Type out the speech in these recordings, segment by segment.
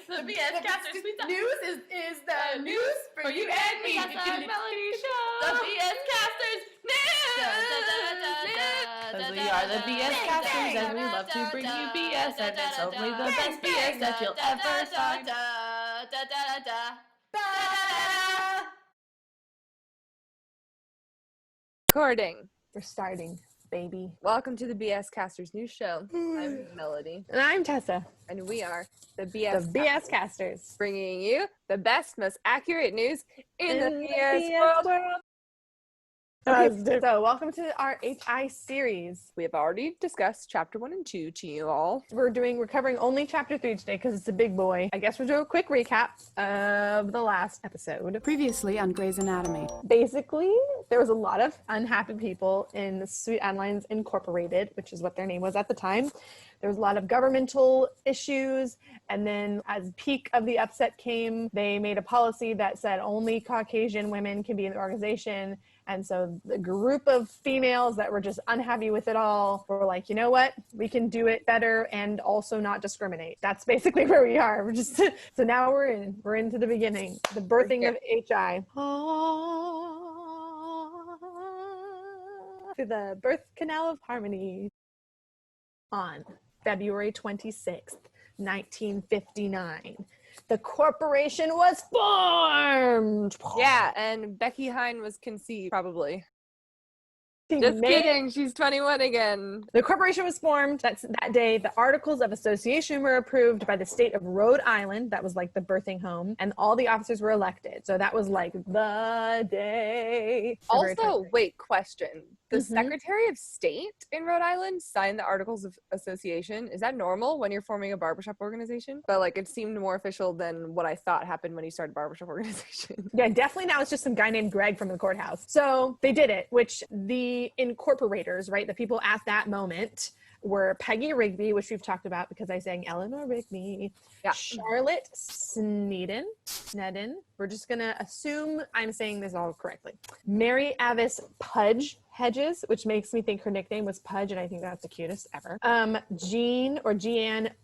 The BS Casters. News is the news for you and me. That's our melody show. The BS Casters news. Because we are the BS Casters and we love to bring you BS, and it's hopefully the best BS that you'll ever find. Recording. We're starting, baby. Welcome to the BS Casters News Show. I'm Melody. And I'm Tessa, And we are the the BS BS Casters. bringing you the best, most accurate news in the BS world. Okay, so welcome to our HI series. We have already discussed chapter 1 and 2 to you all. We're covering only chapter 3 today because it's a big boy. I guess we'll do a quick recap of the last episode. Previously on Grey's Anatomy. Basically, there was a lot of unhappy people in the Sweet Adelines Incorporated, which is what their name was at the time. There was a lot of governmental issues, and then as peak of the upset came, they made a policy that said only Caucasian women can be in the organization. And so the group of females that were just unhappy with it all were like, you know what? We can do it better and also not discriminate. That's basically where we are. We're just so now we're into the beginning, the birthing of HI. To the birth canal of harmony on February 26th, 1959. The corporation was formed. Yeah, and Becky Hine was conceived, probably. Just kidding, she's 21 again. The corporation was formed. That day, the Articles of Association were approved by the state of Rhode Island. That was like the birthing home. And all the officers were elected. So that was like the day. Also, wait, question. The Secretary of State in Rhode Island signed the Articles of Association. Is that normal when you're forming a barbershop organization? But like, it seemed more official than what I thought happened when you started barbershop organization. Yeah, definitely now it's just some guy named Greg from the courthouse. So they did it, which the incorporators, right, the people at that moment were Peggy Rigby, which we've talked about because I sang Eleanor Rigby, Yeah. Charlotte Snedden, we're just gonna assume I'm saying this all correctly, Mary Avis Pudge Hedges, which makes me think her nickname was Pudge, and I think that's the cutest ever. Jeanne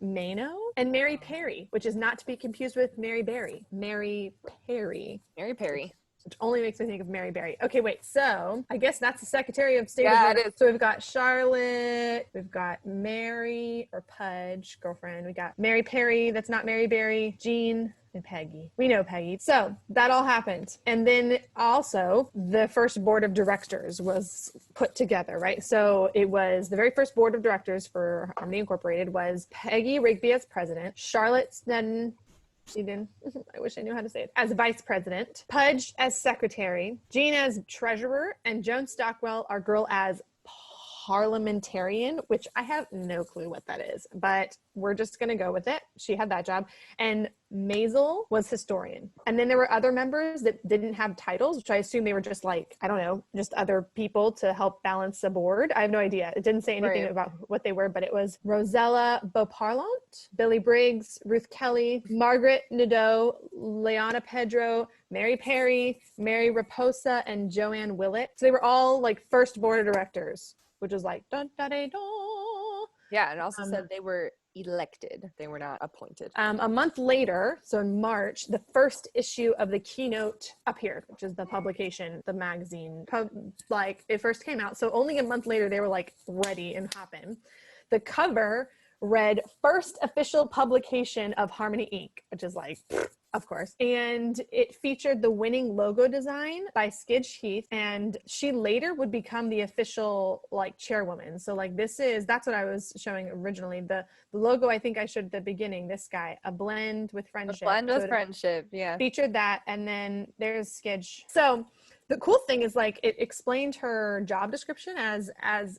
Mano, and Mary Perry, which is not to be confused with Mary Berry. Mary Perry. Which only makes me think of Mary Berry. Okay, wait. So I guess that's the Secretary of State. Yeah, it is. So we've got Charlotte. We've got Mary or Pudge, girlfriend. We got Mary Perry. That's not Mary Berry. Jean and Peggy. We know Peggy. So that all happened. And then also the first board of directors was put together, right? So it was the very first board of directors for Harmony Incorporated was Peggy Rigby as president, Charlotte Snedden, I wish I knew how to say it, as vice president, Pudge as secretary, Jean as treasurer, and Joan Stockwell, our girl, as parliamentarian, which I have no clue what that is, but we're just going to go with it. She had that job. And Maisel was historian. And then there were other members that didn't have titles, which I assume they were just like, I don't know, just other people to help balance the board. I have no idea. It didn't say anything about what they were, but it was Rosella Beauparlant, Billy Briggs, Ruth Kelly, Margaret Nadeau, Leona Pedro, Mary Perry, Mary Raposa, and Joanne Willett. So they were all like first board of directors, which was like, dun, da, da, da. Yeah, and also said they were elected. They were not appointed. A month later, so in March, the first issue of the Keynote appeared, which is the publication, the magazine, like it first came out. So only a month later, they were like ready and hopping. The cover read first official publication of Harmony Inc., which is like, of course. And it featured the winning logo design by Skidge Heath. And she later would become the official like chairwoman. So like that's what I was showing originally. The logo I think I showed at the beginning, this guy, a blend with friendship. A blend with friendship, yeah. Featured that. And then there's Skidge. So the cool thing is like it explained her job description as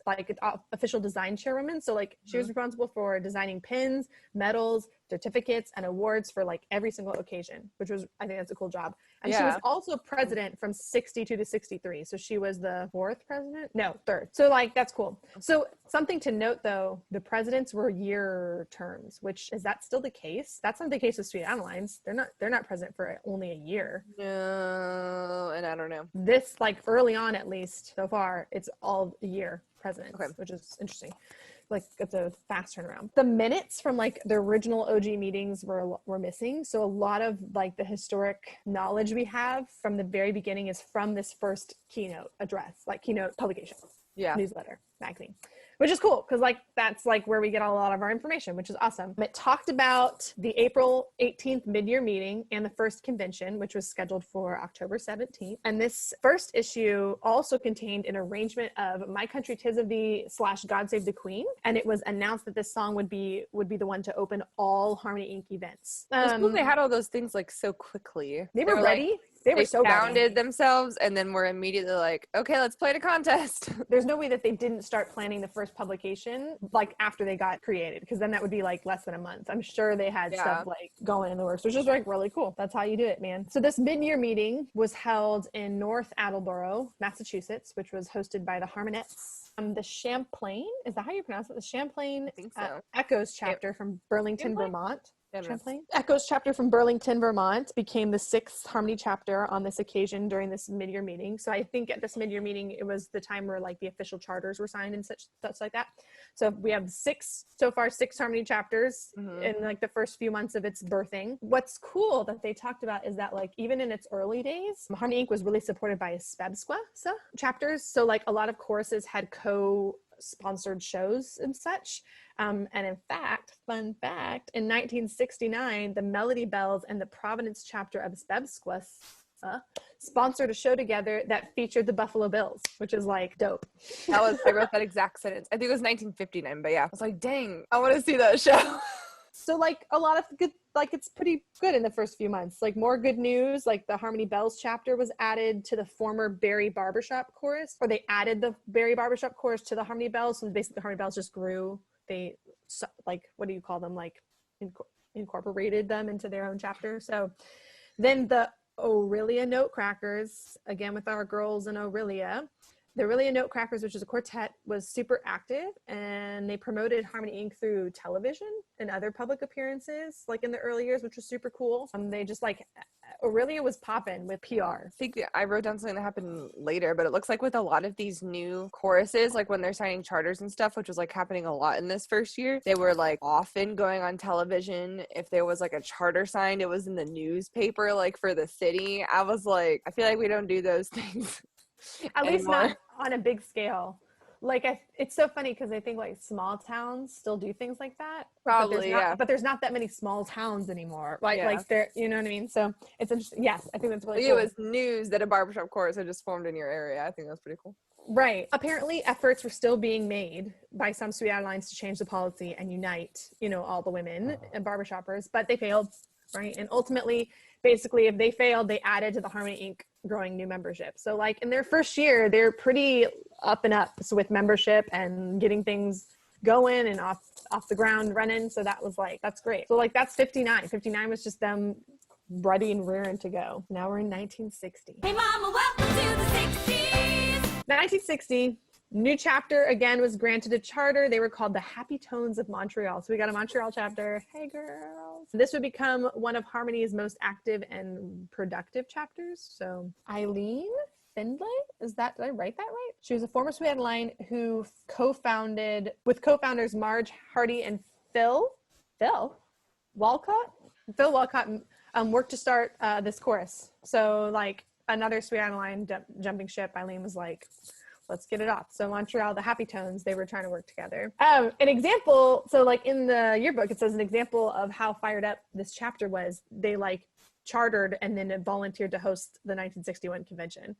like an official design chairwoman. So like she was responsible for designing pins, medals, certificates, and awards for like every single occasion, which was, I think that's a cool job. And she was also president from 62 to 63. So she was the third. So like, that's cool. So something to note though, the presidents were year terms, which is that still the case? That's not the case with Sweet Adelines. They're not president for only a year. No, and I don't know. This like early on, at least so far, it's all a year presidents, which is interesting. Like it's a fast turnaround. The minutes from like the original OG meetings were missing. So a lot of like the historic knowledge we have from the very beginning is from this first keynote address, like keynote publication, newsletter, magazine. Which is cool because like that's like where we get a lot of our information, which is awesome. It talked about the April 18th mid-year meeting and the first convention, which was scheduled for October 17th. And this first issue also contained an arrangement of My Country 'Tis of Thee / God Save the Queen. And it was announced that this song would be the one to open all Harmony Inc. events. It was cool they had all those things like so quickly. They were ready. Like, they were so founded ready. themselves and then were immediately like, okay, let's play the contest. There's no way that they didn't start planning the first publication like after they got created, because then that would be like less than a month. I'm sure they had stuff like going in the works, which is like really cool. That's how you do it, man. So this mid-year meeting was held in North Attleboro, Massachusetts, which was hosted by the Harmonettes. The Champlain, is that how you pronounce it? The Champlain Echoes chapter from Burlington, Vermont. Champlain Echoes chapter from Burlington, Vermont became the 6th Harmony chapter on this occasion during this mid-year meeting. So I think at this mid-year meeting, it was the time where like the official charters were signed and such like that. So we have 6 Harmony chapters in like the first few months of its birthing. What's cool that they talked about is that like even in its early days, Harmony Inc. was really supported by Spebsqua chapters. So like a lot of choruses had co-sponsored shows and such. And in fact, fun fact, in 1969, the Melody Bells and the Providence chapter of Spebsqua sponsored a show together that featured the Buffalo Bills, which is like dope. I wrote that exact sentence. I think it was 1959, but yeah. I was like, dang, I want to see that show. So like a lot of good, like it's pretty good in the first few months. Like more good news, like the Harmony Bells chapter was added to the former Barry Barbershop chorus, or they added the Barry Barbershop chorus to the Harmony Bells. So basically the Harmony Bells just grew. They like, what do you call them? Like incorporated them into their own chapter. So then the Aurelia Notecrackers, again with our girls in Aurelia, the Aurelia Notecrackers, which is a quartet, was super active, and they promoted Harmony Inc. through television and other public appearances, like in the early years, which was super cool. They just like, Aurelia was popping with PR. I think I wrote down something that happened later, but it looks like with a lot of these new choruses, like when they're signing charters and stuff, which was like happening a lot in this first year, they were like often going on television. If there was like a charter signed, it was in the newspaper, like for the city. I was like, I feel like we don't do those things. At least not on a big scale. Like it's so funny because I think like small towns still do things like that. Probably, but there's not that many small towns anymore. Like there, you know what I mean? So it's interesting. Yes, I think that's really cool. It was news that a barbershop chorus had just formed in your area. I think that's pretty cool. Right. Apparently efforts were still being made by some Sweet Adelines to change the policy and unite, all the women and barbershoppers, but they failed. Right. And ultimately, basically, if they failed, they added to the Harmony Inc. growing new membership. So like in their first year, they're pretty up and up with membership and getting things going and off the ground running. So that was like, that's great. So like that's 59. 59 was just them ready and rearing to go. Now we're in 1960. Hey mama, welcome to the 60s. 1960. New chapter again was granted a charter. They were called the Happy Tones of Montreal. So we got a Montreal chapter. Hey girls. This would become one of Harmony's most active and productive chapters. So Eileen Findlay, did I write that right? She was a former Sweet Adeline who co-founded with co-founders Marge Hardy and Phil Walcott. Phil Walcott worked to start this chorus. So like another Sweet Adeline jumping ship, Eileen was like, let's get it off. So Montreal, the Happy Tones, they were trying to work together. An example, so like in the yearbook, it says an example of how fired up this chapter was. They like chartered and then volunteered to host the 1961 convention.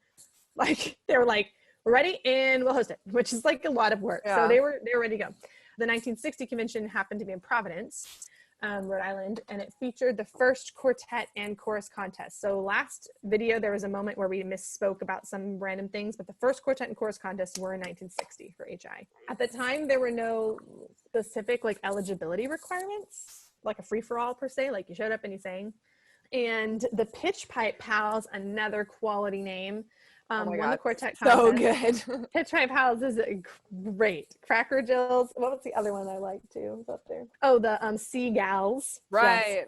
Like they were like, we're ready and we'll host it, which is like a lot of work. Yeah. So they were ready to go. The 1960 convention happened to be in Providence, Rhode Island, and it featured the first quartet and chorus contest. So last video, there was a moment where we misspoke about some random things, but the first quartet and chorus contests were in 1960 for HI. At the time, there were no specific like eligibility requirements, like a free-for-all per se, like you showed up and you sang. And the Pitch Pipe Pals, another quality name, won the quartet contest. So good. Pitch Pipe Pals is great. Cracker Jills. What was the other one I liked too? Was up there? Oh, the Seagals. Right. Yes.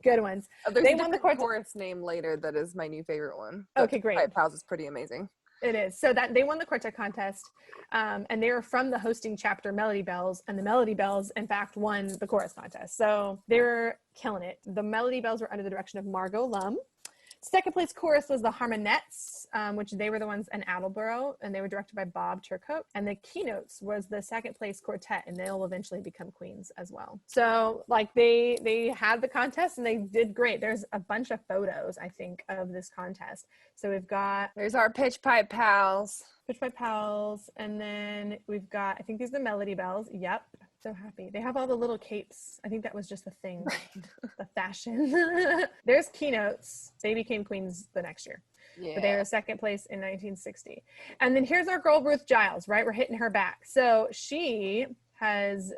Good ones. They won the chorus name later that is my new favorite one. Okay, great. Pipe Pals is pretty amazing. It is. So that they won the quartet contest, and they were from the hosting chapter Melody Bells, and the Melody Bells, in fact, won the chorus contest. So they were killing it. The Melody Bells were under the direction of Margot Lum. Second place chorus was the Harmonettes, which they were the ones in Attleboro, and they were directed by Bob Turcotte. And the keynotes was the second place quartet, and they'll eventually become queens as well. So like they had the contest and they did great. There's a bunch of photos, I think, of this contest. So we've got There's our pitch pipe pals. Pitch by Pals, and then we've got, I think these are the Melody Bells. Yep. So happy. They have all the little capes. I think that was just the thing, the fashion. There's keynotes. They became queens the next year. Yeah. But they were second place in 1960. And then here's our girl, Ruth Giles, right? We're hitting her back. So she has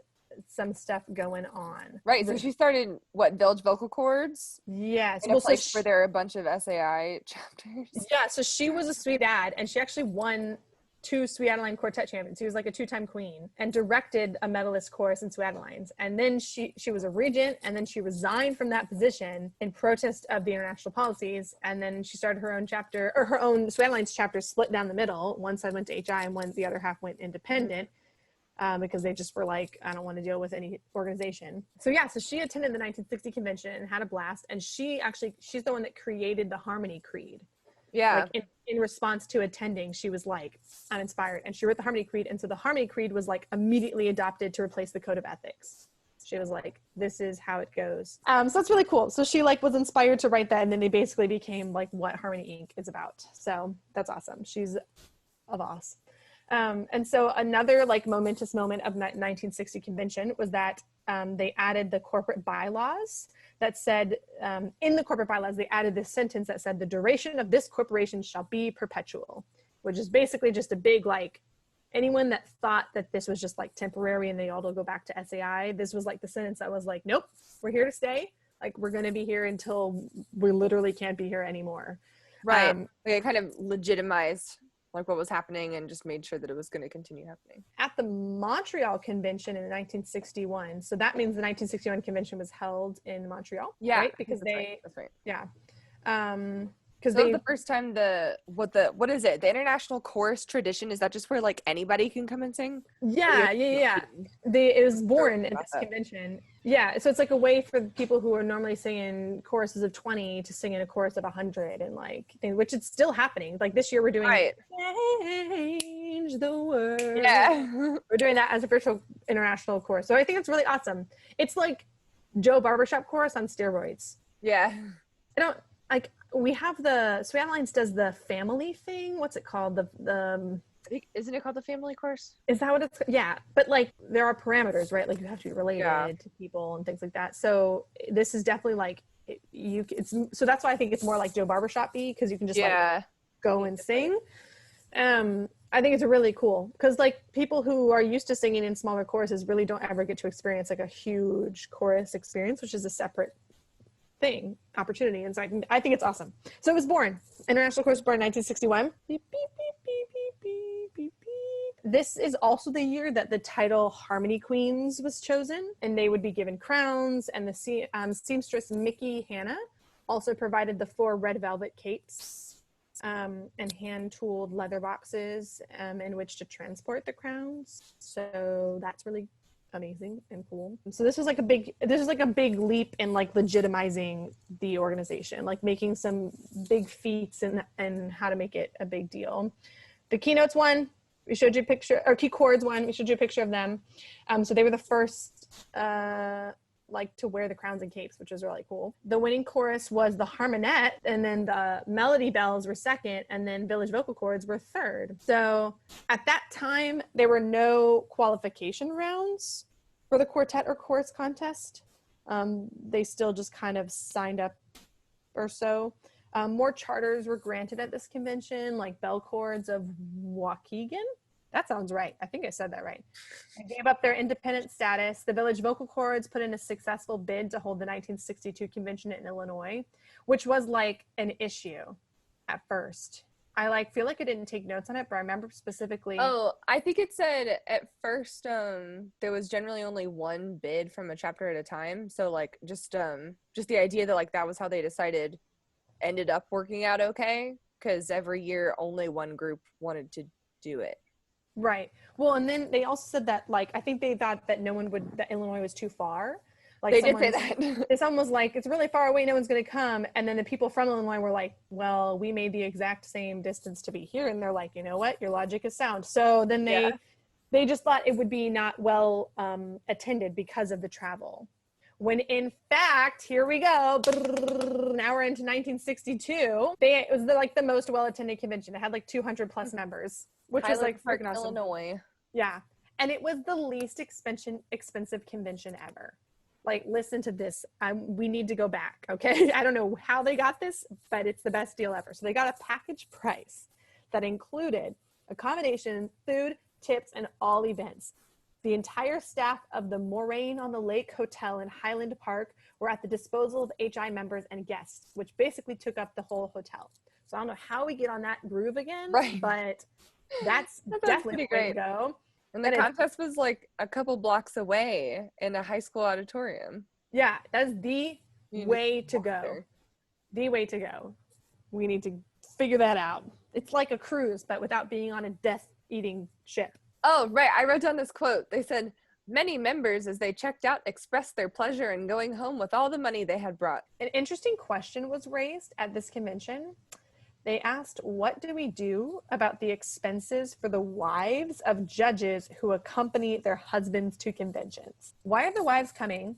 some stuff going on. Right. So she started, Village Vocal Chords? Yes. In a place where there are a bunch of SAI chapters. Yeah. So she was a Sweet Ad, and she actually won 2 Sweet Adeline Quartet champions. She was like a 2-time queen and directed a medalist chorus in Sweet Adelines. And then she was a regent, and then she resigned from that position in protest of the international policies. And then she started her own chapter, or her own Sweet Adelines chapter, split down the middle. One side went to HI and the other half went independent. Because they just were like, I don't want to deal with any organization. So yeah, so she attended the 1960 convention and had a blast. And she's the one that created the Harmony Creed. Yeah. Like in response to attending, she was like, I'm inspired. And she wrote the Harmony Creed. And so the Harmony Creed was like immediately adopted to replace the Code of Ethics. She was like, this is how it goes. So that's really cool. So she like was inspired to write that. And then they basically became like what Harmony Inc. is about. So that's awesome. She's a boss. And so another like momentous moment of 1960 convention was that they added the corporate bylaws that said, in the corporate bylaws, they added this sentence that said, the duration of this corporation shall be perpetual, which is basically just a big, like, anyone that thought that this was just like temporary and they all go back to SAI, this was like the sentence that was like, nope, we're here to stay. Like, we're going to be here until we literally can't be here anymore. Right. It kind of legitimized like what was happening and just made sure that it was going to continue happening. At the Montreal convention in 1961, so that means the 1961 convention was held in Montreal, yeah, right? Because that's right. Yeah. Because so the first time what is it? The international chorus tradition, is that just where like anybody can come and sing? Yeah. It was born at this convention. Yeah, so it's like a way for people who are normally singing choruses of 20 to sing in a chorus of 100, and like, which is still happening. Like this year we're doing Change the World. Yeah. We're doing that as a virtual international chorus. So I think it's really awesome. It's like Joe Barbershop chorus on steroids. Yeah. We have the Sweet Adelines does the family thing. What's it called? Isn't it called the family course? Is that what it's? Yeah, but like there are parameters, right? Like you have to be related to people and things like that. So this is definitely like so that's why I think it's more like Joe Barbershop-y, because you can just like go and sing. I think it's really cool because like people who are used to singing in smaller choruses really don't ever get to experience like a huge chorus experience, which is a separate opportunity. And so I think it's awesome. So it was born. International Chorus was born in 1961. Beep, beep, beep, beep, beep, beep, beep, beep. This is also the year that the title Harmony Queens was chosen, and they would be given crowns. And the seamstress Mickey Hanna also provided the 4 red velvet capes and hand-tooled leather boxes in which to transport the crowns. So that's really amazing and cool. So this was like a big leap in like legitimizing the organization, like making some big feats and how to make it a big deal. The keynotes one, we showed you a picture, or key chords one, we showed you a picture of them. So they were the first like to wear the crowns and capes, which was really cool. The winning chorus was the Harmonette, and then the Melody Bells were second, and then Village Vocal Chords were third. So at that time, there were no qualification rounds for the quartet or chorus contest. They still just kind of signed up or so. More charters were granted at this convention, like Bell Chords of Waukegan. That sounds right. I think I said that right. They gave up their independent status. The Village Vocal Chords put in a successful bid to hold the 1962 convention in Illinois, which was like an issue at first. I feel like I didn't take notes on it, but I remember specifically. Oh, I think it said at first there was generally only one bid from a chapter at a time. So just the idea that like that was how they decided ended up working out okay. because every year only one group wanted to do it. Right. Well, and then they also said that, like, I think they thought that that Illinois was too far. Like, They did say that. Someone was like, it's really far away, no one's going to come. And then the people from Illinois were like, well, we made the exact same distance to be here. And they're like, you know what? Your logic is sound. So then they just thought it would be not well attended because of the travel. When in fact, here we go. Now we're into 1962. It was like the most well-attended convention. It had like 200 plus members, which was like freaking awesome. Illinois. Yeah. And it was the least expensive convention ever. Like, listen to this. We need to go back, okay? I don't know how they got this, but it's the best deal ever. So they got a package price that included accommodation, food, tips, and all events. The entire staff of the Moraine on the Lake Hotel in Highland Park were at the disposal of HI members and guests, which basically took up the whole hotel. So I don't know how we get on that groove again, right? But that's definitely the way to go. And the contest was like a couple blocks away in a high school auditorium. Yeah, that's the way to go. The way to go. We need to figure that out. It's like a cruise, but without being on a death-eating ship. Oh, right. I wrote down this quote. They said, many members, as they checked out, expressed their pleasure in going home with all the money they had brought. An interesting question was raised at this convention. They asked, what do we do about the expenses for the wives of judges who accompany their husbands to conventions? Why are the wives coming?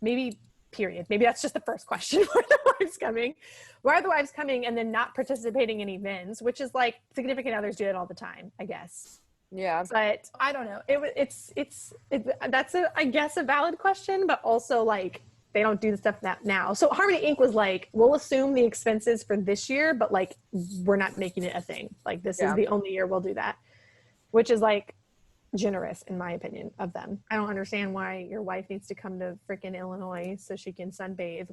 Maybe, period. Maybe that's just the first question. Why are the wives coming? Why are the wives coming and then not participating in events, which is like significant others do it all the time, I guess. Yeah. But I don't know. That's I guess a valid question, but also like they don't do the stuff now. So Harmony Inc. was like, we'll assume the expenses for this year, but like we're not making it a thing. Like this is the only year we'll do that, which is like generous in my opinion of them. I don't understand why your wife needs to come to freaking Illinois so she can sunbathe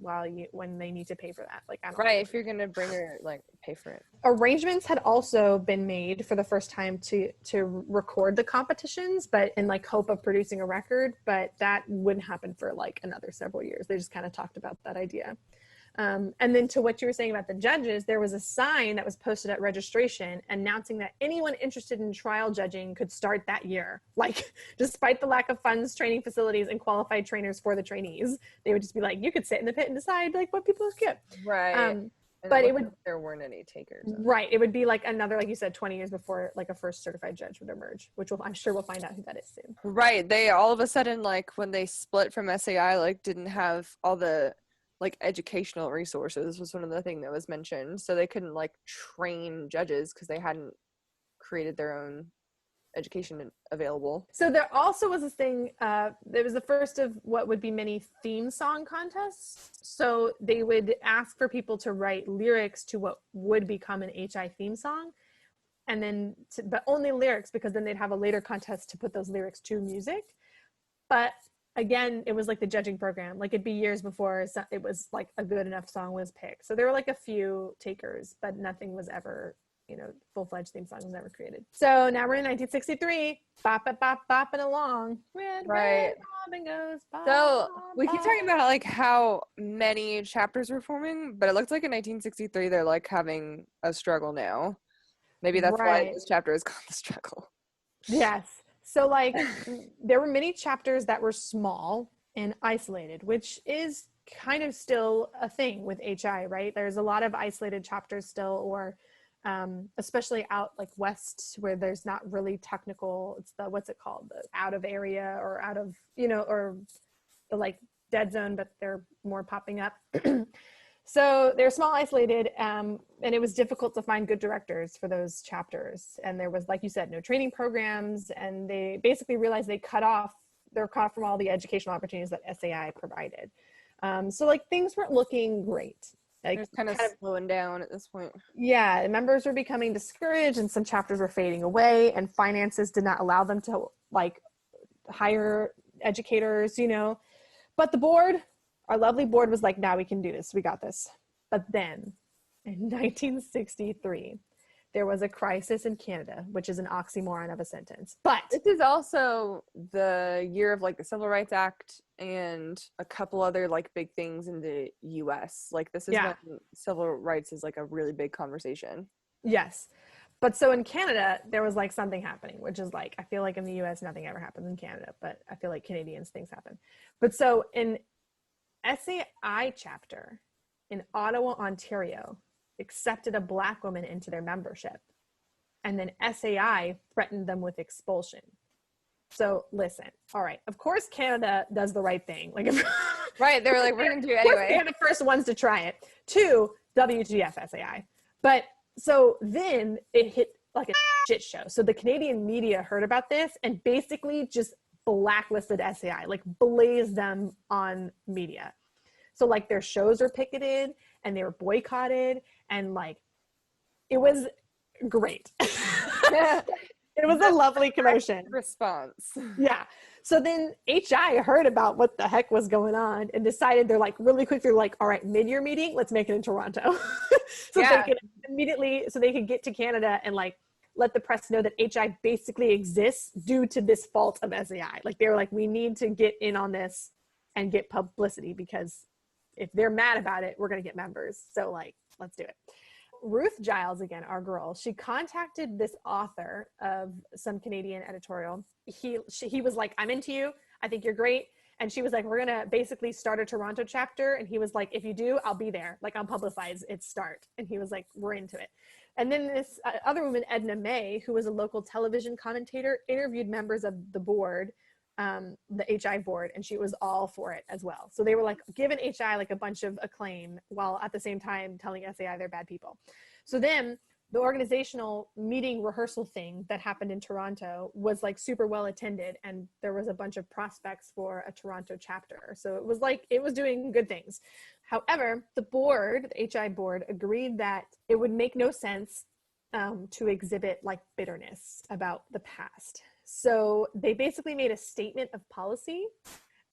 when they need to pay for that. Like I don't know. If you're gonna bring her, like pay for it. Arrangements had also been made for the first time to record the competitions, but in like hope of producing a record, but that wouldn't happen for like another several years. They just kind of talked about that idea. And then to what you were saying about the judges, there was a sign that was posted at registration announcing that anyone interested in trial judging could start that year. Like, despite the lack of funds, training facilities, and qualified trainers for the trainees, they would just be like, you could sit in the pit and decide like what people skip. Right. But there weren't any takers. Right. It would be like another, like you said, 20 years before like a first certified judge would emerge, which I'm sure we'll find out who that is soon. Right. They all of a sudden, like when they split from SAI, like didn't have all the like educational resources was one of the things that was mentioned. So they couldn't like train judges because they hadn't created their own education available. So there also was this thing, there was the first of what would be many theme song contests. So they would ask for people to write lyrics to what would become an HI theme song. And then, but only lyrics, because then they'd have a later contest to put those lyrics to music. But again, it was like the judging program. Like it'd be years before it was like a good enough song was picked. So there were like a few takers, but nothing was ever, full-fledged theme song was never created. So now we're in 1963, bopping along. Red Robin goes bop. So we keep talking about like how many chapters were forming, but it looks like in 1963 they're like having a struggle now. Maybe that's why this chapter is called The Struggle. Yes. So like there were many chapters that were small and isolated, which is kind of still a thing with HI, right? There's a lot of isolated chapters still, or especially out like west where there's not really technical, it's the, what's it called? The out of area or out of, or the like dead zone, but they're more popping up. So they're small, isolated, and it was difficult to find good directors for those chapters. And there was, like you said, no training programs, and they basically realized they're cut off from all the educational opportunities that SAI provided. So like things weren't looking great. Like they're kind of slowing down at this point. Yeah, members were becoming discouraged, and some chapters were fading away, and finances did not allow them to like hire educators, But the board, our lovely board, was like, "Now we can do this. We got this." But then, in 1963, there was a crisis in Canada, which is an oxymoron of a sentence. But This is also the year of like the Civil Rights Act and a couple other like big things in the US. Like this is when civil rights is like a really big conversation. yes. But so in Canada, there was like something happening, which is like, I feel like in the US, nothing ever happens in Canada, but I feel like Canadians, things happen. But so in SAI chapter in Ottawa, Ontario, accepted a Black woman into their membership. And then SAI threatened them with expulsion. So listen, all right, of course Canada does the right thing. Like, Right, they were like, we're going to do it anyway. They're the first ones to try it. 2, WTF SAI. But so then it hit like a shit show. So the Canadian media heard about this and basically just blacklisted SAI, like blazed them on media. So like their shows were picketed and they were boycotted, and like it was great. It was a lovely commotion. Response. Yeah. So then HI heard about what the heck was going on and decided, they're like really quick. They're like, all right, mid-year meeting, let's make it in Toronto. So they could immediately, so they could get to Canada and like let the press know that HI basically exists due to this fault of SAI. Like they were like, we need to get in on this and get publicity, because if they're mad about it, we're going to get members. So like, let's do it. Ruth Giles, again, our girl, she contacted this author of some Canadian editorial. He was like, I'm into you. I think you're great. And she was like, we're going to basically start a Toronto chapter. And he was like, if you do, I'll be there. Like, I'll publicize its start. And he was like, we're into it. And then this other woman, Edna May, who was a local television commentator, interviewed members of the board, the HI board, and she was all for it as well. So they were like giving HI like a bunch of acclaim while at the same time telling SAI they're bad people. So then the organizational meeting rehearsal thing that happened in Toronto was like super well attended, and there was a bunch of prospects for a Toronto chapter. So it was like, it was doing good things. However, the board, the HI board, agreed that it would make no sense to exhibit like bitterness about the past. So they basically made a statement of policy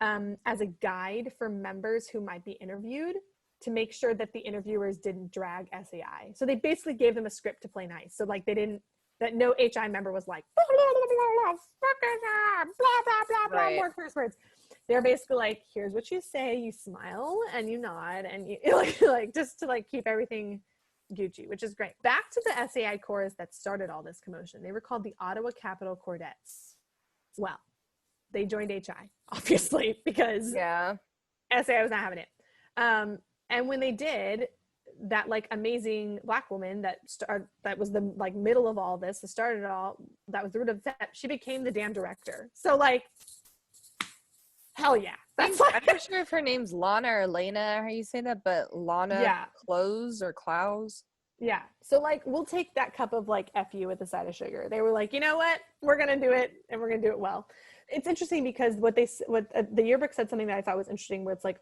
as a guide for members who might be interviewed, to make sure that the interviewers didn't drag SAI. So they basically gave them a script to play nice. So like they didn't, that no HI member was like, blah, blah, blah, more curse words. They're basically like, here's what you say, you smile and you nod, and you like just to like keep everything Gucci, which is great. Back to the SAI chorus that started all this commotion. They were called the Ottawa Capital Chordettes. Well, they joined HI, obviously, because SAI was not having it. And when they did, that like amazing Black woman that was the like middle of all this, that started it all, that was the root of that, she became the damn director. So like, hell yeah. That's like, I'm not sure if her name's Lana or Lena, how you say that, but Lana Close or Clouse. Yeah. So like, we'll take that cup of like FU with a side of sugar. They were like, you know what? We're going to do it, and we're going to do it well. It's interesting because the yearbook said something that I thought was interesting, where it's like,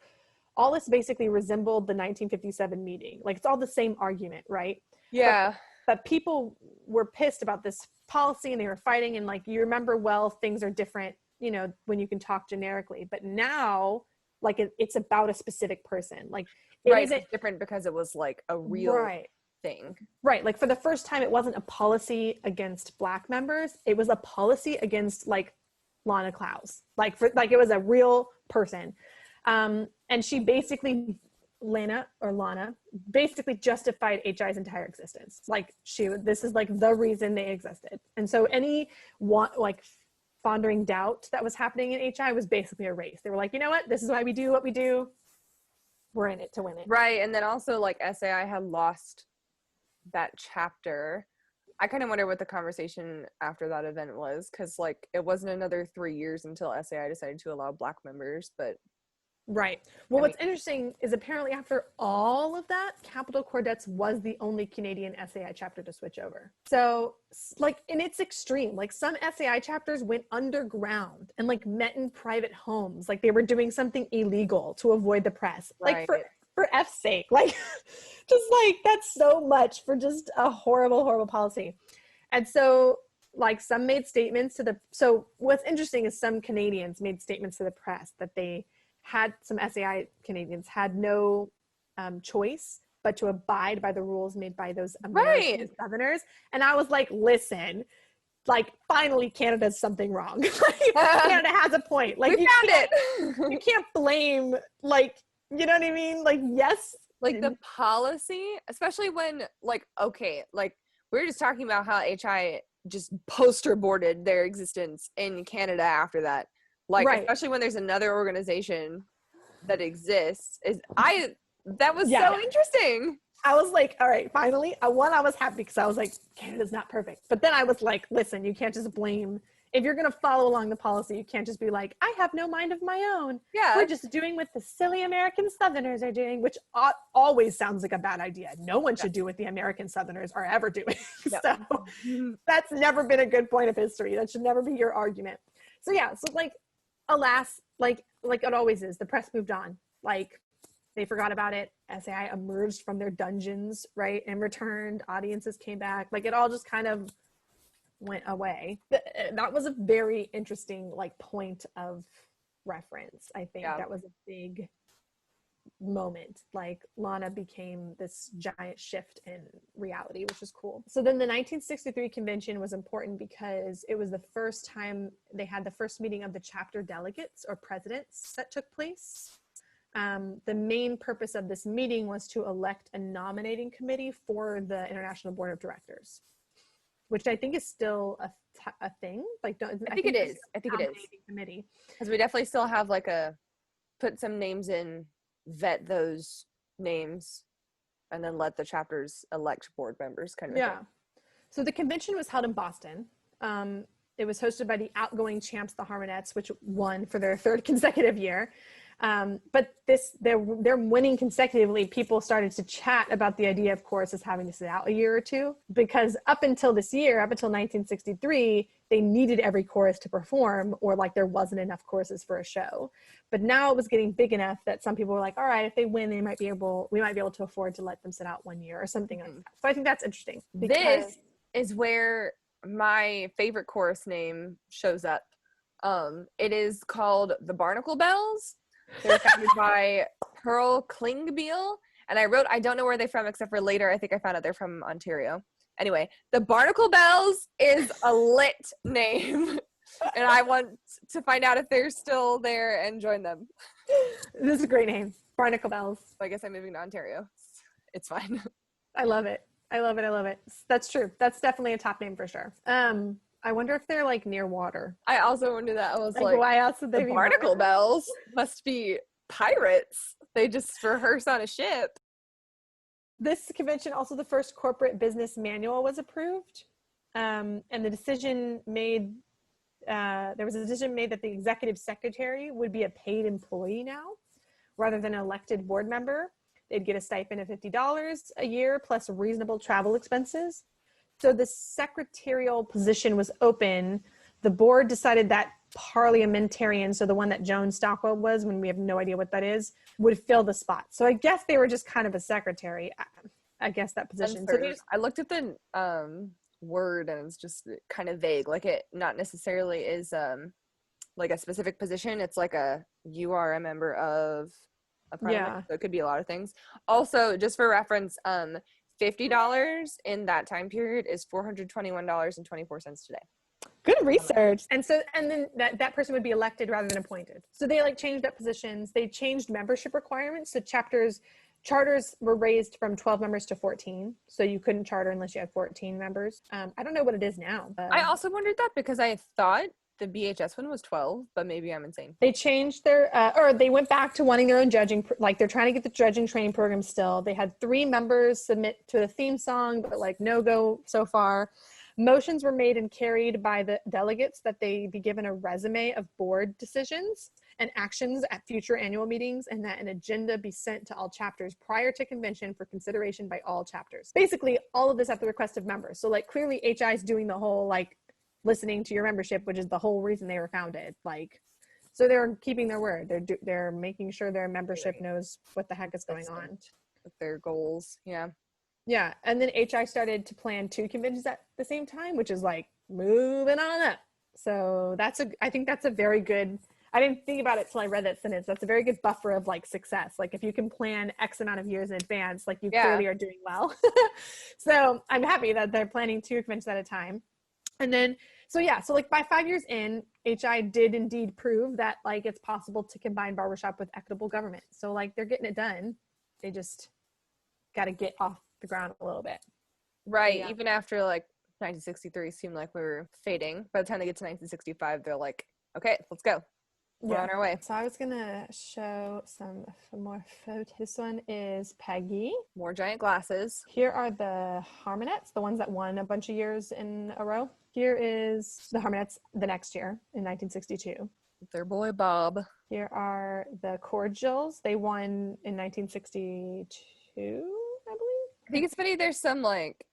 all this basically resembled the 1957 meeting. Like it's all the same argument, right? Yeah. But people were pissed about this policy, and they were fighting, and like, you remember, well, things are different, you know, when you can talk generically. But now, like it's about a specific person. Like it's different because it was like a real thing. Right. Like for the first time, it wasn't a policy against Black members. It was a policy against like Lana Klaus. Like it was a real person. And she basically, Lana basically justified HI's entire existence. Like this is like the reason they existed. And so any like pondering doubt that was happening in HI was basically erased. They were like, you know what? This is why we do what we do. We're in it to win it. Right. And then also like SAI had lost that chapter. I kind of wonder what the conversation after that event was, because like it wasn't another 3 years until SAI decided to allow Black members, but right. Well, what's interesting is apparently after all of that, Capital Chordettes was the only Canadian SAI chapter to switch over. So like, and it's extreme. Like some SAI chapters went underground and like met in private homes. Like they were doing something illegal to avoid the press. Like for F's sake, like just like, that's so much for just a horrible, horrible policy. And so like some made statements so what's interesting is some Canadians made statements to the press that they had, some SAI Canadians had no choice but to abide by the rules made by those American Southerners. And I was like, listen, like, finally Canada's something wrong. Canada has a point. Like, we found it. You can't blame, like, you know what I mean? Like, yes. Like, the policy, especially when, like, okay, like, we were just talking about how HI just poster boarded their existence in Canada after that. Like, especially when there's another organization that exists. That was so interesting. I was like, all right, finally. I was happy because I was like, Canada's not perfect. But then I was like, listen, you can't just blame. If you're going to follow along the policy, you can't just be like, I have no mind of my own. Yeah. We're just doing what the silly American Southerners are doing, which always sounds like a bad idea. No one should do what the American Southerners are ever doing. No. So that's never been a good point of history. That should never be your argument. So yeah, so like, alas, like it always is, the press moved on. Like, they forgot about it. SAI emerged from their dungeons, right, and returned. Audiences came back. Like, it all just kind of went away. That was a very interesting, like, point of reference. I think that was a big moment. Like, Lana became this giant shift in reality, which is cool. So then the 1963 convention was important because it was the first time they had the first meeting of the chapter delegates or presidents that took place. The main purpose of this meeting was to elect a nominating committee for the International Board of Directors, which I think is still a thing. Like, I think it is. I think it is. Committee. Because we definitely still have like put some names in, vet those names, and then let the chapters elect board members kind of thing. So the convention was held in Boston. It was hosted by the outgoing champs, the Harmonettes, which won for their third consecutive year. But they're winning consecutively. People started to chat about the idea of choruses having to sit out a year or two, because up until 1963, they needed every chorus to perform, or like there wasn't enough choruses for a show. But now it was getting big enough that some people were like, all right, if they win, we might be able to afford to let them sit out 1 year or something like that. So I think that's interesting. This is where my favorite chorus name shows up. It is called the Barnacle Bells. They're founded by Pearl Klingbeil, and I don't know where they're from, except for later I think I found out they're from Ontario. Anyway, the Barnacle Bells is a lit name, and I want to find out if they're still there and join them. This is a great name, Barnacle Bells. I guess I'm moving to Ontario. It's fine. I love it. That's true. That's definitely a top name for sure. I wonder if they're like near water. I also wonder that. I was like, why else would they the be Barnacle Bells must be pirates. They just rehearse on a ship. This convention, also the first corporate business manual was approved. And the decision made, there was a decision made that the executive secretary would be a paid employee now, rather than an elected board member. They'd get a stipend of $50 a year plus reasonable travel expenses. So the secretarial position was open. The board decided that parliamentarian, so the one that Joan Stockwell was, when we have no idea what that is, would fill the spot. So I guess they were just kind of a secretary, I guess, that position. So I looked at the word, and it's just kind of vague. Like, it not necessarily is like a specific position. It's like you are a member of a parliament. So it could be a lot of things. Also, just for reference, $50 in that time period is $421.24 today. Good research. And then that person would be elected rather than appointed. So they like changed up positions. They changed membership requirements. So charters were raised from 12 members to 14. So you couldn't charter unless you had 14 members. I don't know what it is now. I also wondered that because I thought the BHS one was 12, but maybe I'm insane. They changed or they went back to wanting their own judging, like they're trying to get the judging training program still. They had 3 members submit to the theme song, but like no go so far. Motions were made and carried by the delegates that they be given a resume of board decisions and actions at future annual meetings, and that an agenda be sent to all chapters prior to convention for consideration by all chapters. Basically, all of this at the request of members. So like clearly HI is doing the whole like listening to your membership, which is the whole reason they were founded. Like, so they're keeping their word. They're making sure their membership knows what the heck is going on. With their goals, yeah. Yeah, and then HI started to plan 2 conventions at the same time, which is like moving on up. So I think that's a very good I didn't think about it till I read that sentence. That's a very good buffer of like success. Like if you can plan X amount of years in advance, like you clearly are doing well. So I'm happy that they're planning 2 conventions at a time. And then, so like by 5 years in, HI did indeed prove that like it's possible to combine barbershop with equitable government. So like they're getting it done. They just got to get off the ground a little bit. Right. Yeah. Even after like 1963 seemed like we were fading. By the time they get to 1965, they're like, okay, let's go. We're on our way. So I was going to show some more photos. This one is Peggy. More giant glasses. Here are the Harmonettes, the ones that won a bunch of years in a row. Here is the Harmonettes the next year in 1962. Their boy Bob. Here are the Cordials. They won in 1962, I believe. I think it's funny there's some like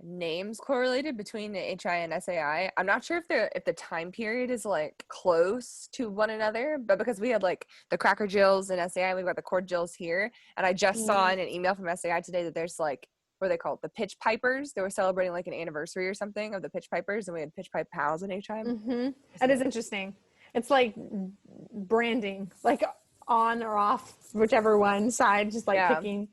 names correlated between the HI and SAI. I'm not sure if the time period is like close to one another, but because we had like the Cracker Jills and SAI, we've got the Cordials here. And I just saw in an email from SAI today that there's like, what are they called? The Pitch Pipers. They were celebrating like an anniversary or something of the Pitch Pipers, and we had Pitch Pipe Pals in HI. Mm-hmm. That is interesting. It's like branding, like on or off, whichever one side, just like picking.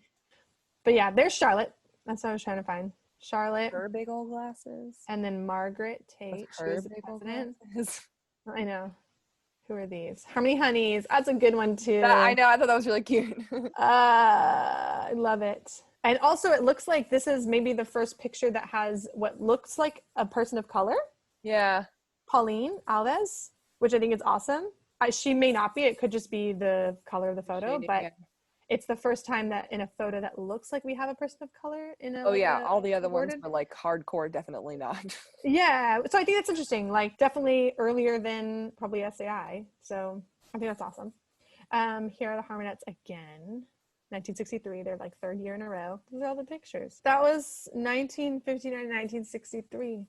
But yeah, there's Charlotte. That's what I was trying to find. Charlotte. Her big old glasses. And then Margaret Tate. She was the president. I know. Who are these? Harmony Honeys. That's a good one too. I know. I thought that was really cute. I love it. And also it looks like this is maybe the first picture that has what looks like a person of color. Yeah. Pauline Alves, which I think is awesome. She may not be. It could just be the color of the photo, but it's the first time that in a photo that looks like we have a person of color in a. Oh yeah, all the other ones were like hardcore, definitely not. Yeah, so I think that's interesting. Like definitely earlier than probably SAI. So I think that's awesome. Here are the Harmonettes again. 1963. They're like 3rd year in a row. These are all the pictures. That was 1959 to 1963.